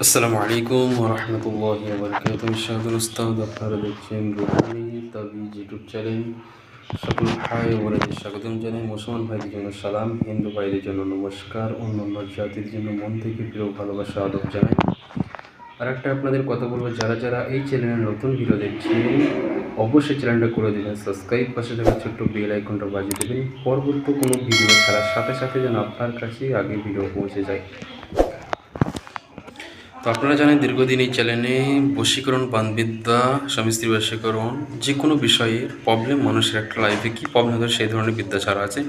আসসালামু আলাইকুম ওয়া রাহমাতুল্লাহি ওয়া বারাকাতুহু। আমি শাহদুল উস্তাদ, আপনারা দেখছেন রুহানি তাবিজ ইউটিউব চ্যানেল। সকল ভাই ও বোনেদের স্বাগতম জানাই। মুসলমান ভাইদের জন্য সালাম, হিন্দু ভাইদের জন্য নমস্কার, অন্যান্য জাতির জন্য মন থেকে প্রিয় ভালোবাসা আদব জানাই। আর একটা আপনাদের কথা বলবো, যারা যারা এই চ্যানেলে নতুন ভিডিও দেখছেন অবশ্যই চ্যানেলটা করে দেবেন সাবস্ক্রাইব, পাশে থাকা ছোট্ট বেল আইকনটা বাজিয়ে দেবেন, পরবর্তী কোনো ভিডিও ছাড়ার সাথে সাথে যেন আপনার কাছে আগে ভিডিও পৌঁছে যায়। তো আপনারা জানেন দীর্ঘদিন এই চ্যানেলে বশীকরণ, বানবিদ্যা, স্বামী স্ত্রী বশীকরণ, যে কোনো বিষয়ে প্রবলেম, মানুষের একটা লাইফে কী প্রবলেম হচ্ছে সেই ধরনের বিদ্যা ছাড়া আছে।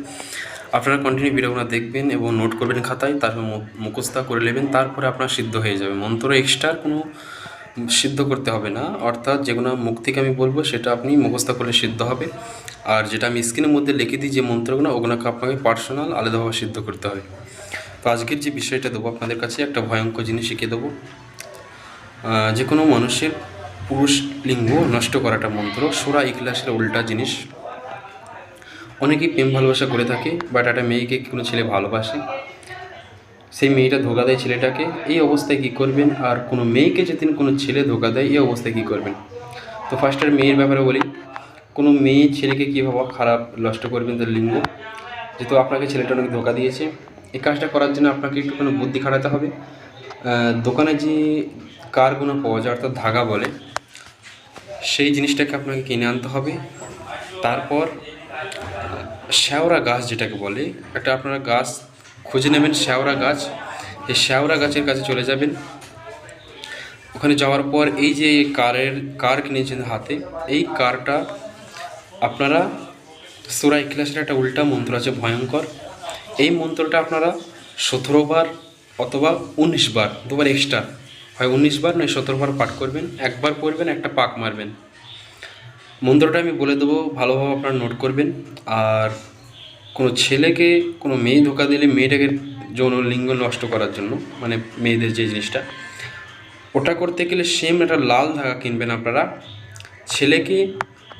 আপনারা কন্টিনিউ ভিডিওগুলো দেখবেন এবং নোট করবেন খাতায়, তারপর মুখস্থ করে নেবেন, তারপরে আপনার সিদ্ধ হয়ে যাবে। মন্ত্র এক্সট্রা কোনো সিদ্ধ করতে হবে না, অর্থাৎ যেগুলো মুখ থেকে আমি বলবো সেটা আপনি মুখস্থ করলে সিদ্ধ হবে। আর যেটা আমি স্ক্রিনের মধ্যে লিখে দিই যে মন্ত্রগুলো, ওগুলোকে আপনাকে পার্সোনাল আলাদাভাবে সিদ্ধ করতে হবে। তো আজকের যে বিষয়টা দেবো আপনাদের কাছে, একটা ভয়ঙ্কর জিনিস শিখিয়ে দেবো। যে কোনো মানুষের পুরুষ লিঙ্গ নষ্ট করাটা মন্ত্র, সূরা ইখলাসের উল্টা জিনিস। অনেকেই প্রেম ভালোবাসা করে থাকে, বাট একটা মেয়েকে কোনো ছেলে ভালোবাসে, সেই মেয়েটা ধোকা দেয় ছেলেটাকে, এই অবস্থায় কী করবেন? আর কোনো মেয়েকে যদি কোনো ছেলে ধোকা দেয়, এই অবস্থায় কী করবেন? তো ফার্স্টের মেয়ের ব্যাপারে বলি। কোনো মেয়ে ছেলেকে কীভাবে খারাপ নষ্ট করবেন তার লিঙ্গ, যেহেতু আপনাকে ছেলেটা অনেক ধোকা দিয়েছে, এই কাজটা করার জন্য আপনাকে একটুখানি বুদ্ধি খাটাতে হবে। দোকানে যে কারগুলো পাওয়া যায়, অর্থাৎ ধাগা বলে, সেই জিনিসটাকে আপনাকে কিনে আনতে হবে। তারপর শ্যাওড়া গাছ যেটাকে বলে, একটা আপনারা গাছ খুঁজে নেবেন, শ্যাওড়া গাছ। এই শ্যাওড়া গাছের কাছে চলে যাবেন। ওখানে যাওয়ার পর এই যে কার কিনেছেন হাতে, এই কারটা আপনারা সূরা ইখলাসের একটা উল্টা মন্ত্র আছে ভয়ঙ্কর, এই মন্ত্রটা আপনারা 17 বার অথবা 19 বার, দুবার এক্সট্রা, হয় 19 বার নয় 17 বার পাঠ করবেন। একবার পড়বেন, একটা পাক মারবেন। মন্ত্রটা আমি বলে দেবো, ভালোভাবে আপনারা নোট করবেন। আর কোনো ছেলেকে কোনো মেয়ে ধোকা দিলে, মেয়েটাকে যৌন লিঙ্গ নষ্ট করার জন্য, মানে মেয়েদের যে জিনিসটা, ওটা করতে গেলে সেম একটা লাল ধাগা কিনবেন আপনারা।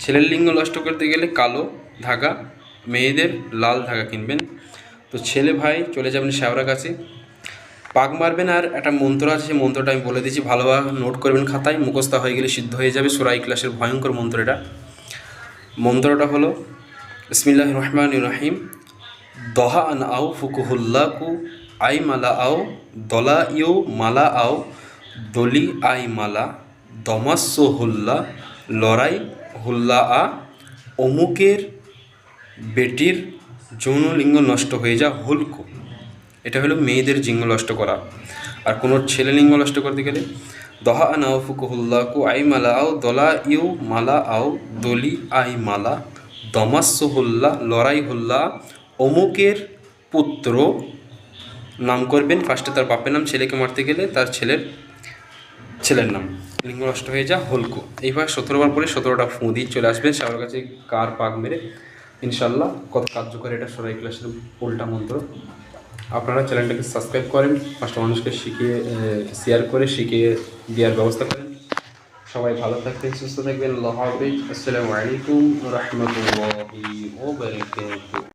ছেলের লিঙ্গ নষ্ট করতে গেলে কালো ধাগা, মেয়েদের লাল ধাগা কিনবেন। তো ছেলে ভাই চলে যাবেন শ্যাওড়া গাছে, পাক মারবেন। আর একটা মন্ত্র আছে, সেই মন্ত্রটা আমি বলে দিচ্ছি, ভালোভাবে নোট করবেন খাতায়, মুখস্থ হয়ে গেলে সিদ্ধ হয়ে যাবে। সূরা ইখলাসের ভয়ঙ্কর মন্ত্র এটা। মন্ত্রটা হলো বিসমিল্লাহির রহমানির রহিম। দহা আন আও ফুকুহুল্লাকু আই মালা আও দলা ইউ মালা আও দলি আই মালা দমাস্য হুল্লা লড়াই হুল্লা আ। অমুকের বেটির যৌনলিঙ্গ নষ্ট হয়ে যা হুলকু। এটা হলো মেয়েদের জিঙ্গ নষ্ট করা। আর কোনো ছেলে লিঙ্গ নষ্ট করতে গেলে দহা আন আও ফুকুহুল্লাকু আই মালা আও দলা ইউ মালা আও দলি আই মালা দমাস্য হুল্লা লড়াই হুল্লা। অমুকের পুত্র নাম করবেন, ফার্স্টে তার বাপের নাম, ছেলেকে মারতে গেলে তার ছেলের নাম, লিঙ্গ নষ্ট হয়ে যা হলকু। এইভাবে 17 বার পরে 17টা ফুঁ দিয়ে চলে আসবেন সবার কাছে কার পাক মেরে। ইনশাল্লাহ কত কার্যকরী এটা সূরা ইখলাসের উল্টা মন্ত্র। আপনারা চ্যানেলটাকে সাবস্ক্রাইব করেন, 5টা মানুষকে শেয়ার করে শিখিয়ে দেওয়ার ব্যবস্থা করেন। সবাই ভালো থাকবেন, সুস্থ থাকবেন। আল্লাহ হাফেজ। আসসালামু আলাইকুম ওয়া রাহমাতুল্লাহি ওয়া বারাকাতুহু।